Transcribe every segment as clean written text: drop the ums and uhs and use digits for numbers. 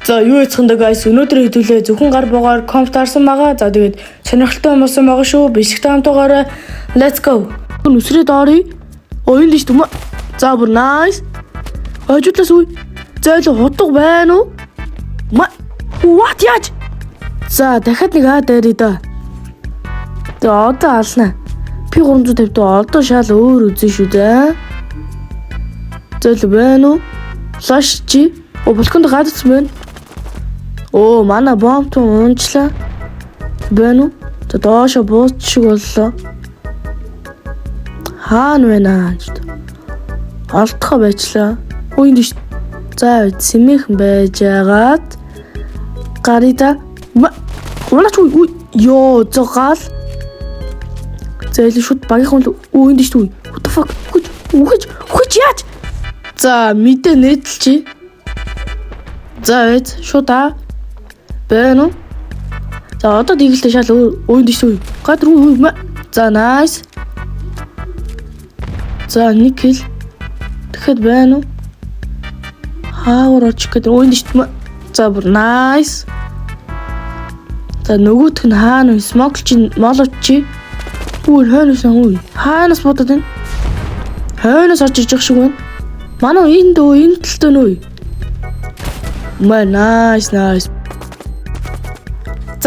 За юу яцхан guys өнөөдөр хэдүүлээ зөвхөн гар богоор комптарсан байгаа. За тэгээд сонирхолтой хүмүүс байгаа шүү. Бишгтэй хамтаагаараа let's go. Нүсрээд оръё. Оён дэш түм. За бүр nice. Ажиглаас үе. Зайл хутга байна уу? What яаж? За дахиад нэг дээрээ да. Тэгээ одоо ална. P350 одоо шал өөр үзэн шүү дээ. Зайл байна уу? Флаш чи. Балконд гадагш байна. Оо, манай бомб унчлаа. Байна уу? За доошо бууч шиг боллоо. Хаана байна гэж. Алдхаа байчлаа. Өө энэ шүү. За сэмэх байж агаад гарида. Улаач уу ёо зогал. Зээл шууд багийнхан өө энэ шүү. What the fuck? Хүч яаж? За мэдээ нээдэлчи. За шууд байна уу? За одоо дигэлтэй шал өөнд шүү. Гадар уу. За nice. За нэг хэл. Тэгэхэд байна уу? Хаагаар очих гэдэг өөнд шүү. За бүр nice. За нөгөөх нь хаана вэ? Smoke чи молоч чи. Үгүй хойноос нь хаанаас бодод энэ? Хойноос орж иж шиг байна. Манай энэ талтай нөө. Nice.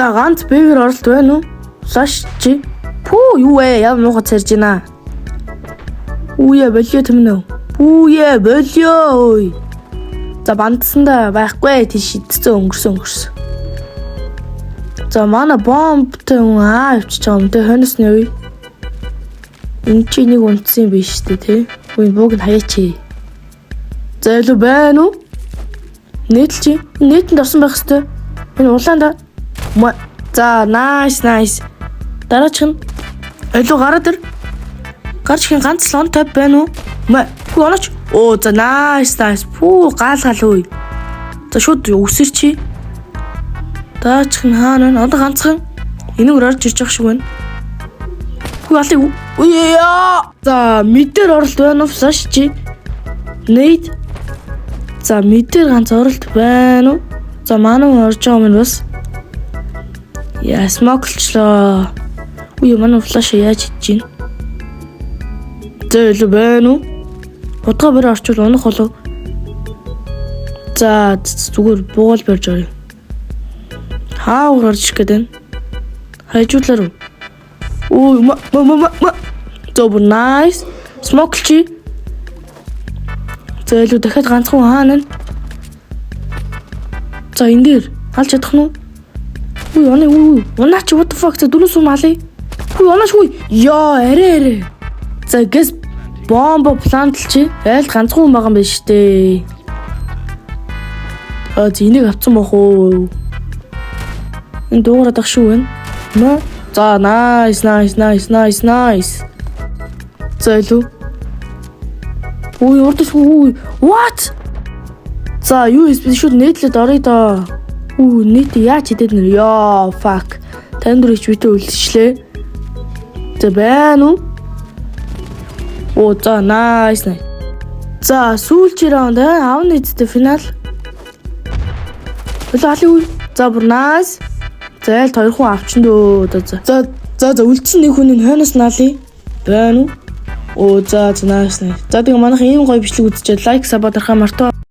За ганц бэвэр оролт байна уу? Флаш чи. Пүү юу вэ? Яа муухай царж байна. Үе болио тэмнэ. Үе болио. За бандсанда байхгүй тийш идцэн өнгөрсөн. За манай бомбтой авчиж байгаа юм те хойноос нь үе. Энд чи нэг унтсан биш үү те. Үе бууг нь хаяачи. За илүү байна уу? Нийтлж нийтэнд орсон байх хэвээр. Энэ улаанда. За nice. Дараач нь илүү гараад ир. Гарч хин ганц лон тав байна уу? Хүү онооч. Оо за nice. Пүү гал үе. За шууд өсөр чи. Даач хин хаана вэ? Одоо ганцхан энэгээр орж ирж байгаа шиг байна. Хүү алыг. Яа. За мэдээр оролт байна уу? Флаш чи. Нейт. За мэдээр ганц оролт байна уу? За манай орж байгаа юм бас. Яа смоклчлоо. Үе манай флаш яаж хийж гин? Зээл байна уу? Утга бэр орчвол унах болов. За зүгээр буугал барьж орё. Хаагаар орж гээд байна. Хайжуулаар уу? Оо Добр nice. Смоклчи. За илүү дахиад ганцхан хаана вэ? За энэ дээр алж чадах нь уу? Унаач what the fuck за дөрөв сум алъя. Унаач ёо арай. За гэс бомбо плантлчи айл ганцхан хүн байгаа юм байна штэ. Энийг авцсан бах уу? Энэ дуурайд ах шүү байна. За nice. За илүү. Урдс what? За USB шууд нээдлээд орё доо. Нийт яаж идэв нэр ёо fuck. Танд дөрөж битээ үлдчихлээ. За байна уу? Оо за nice. За сүүлчийн раунд аавны эцэд финал. Алий. За бүр nice. За аль хоёр хүн авчин дөө. За үлдсэн нэг хүн нь хойноос наалъя. Байна уу? Оо за nice. За тэгээ манайх ийм гоё бичлэг үзчихээ лайк сабадархаа мартаа.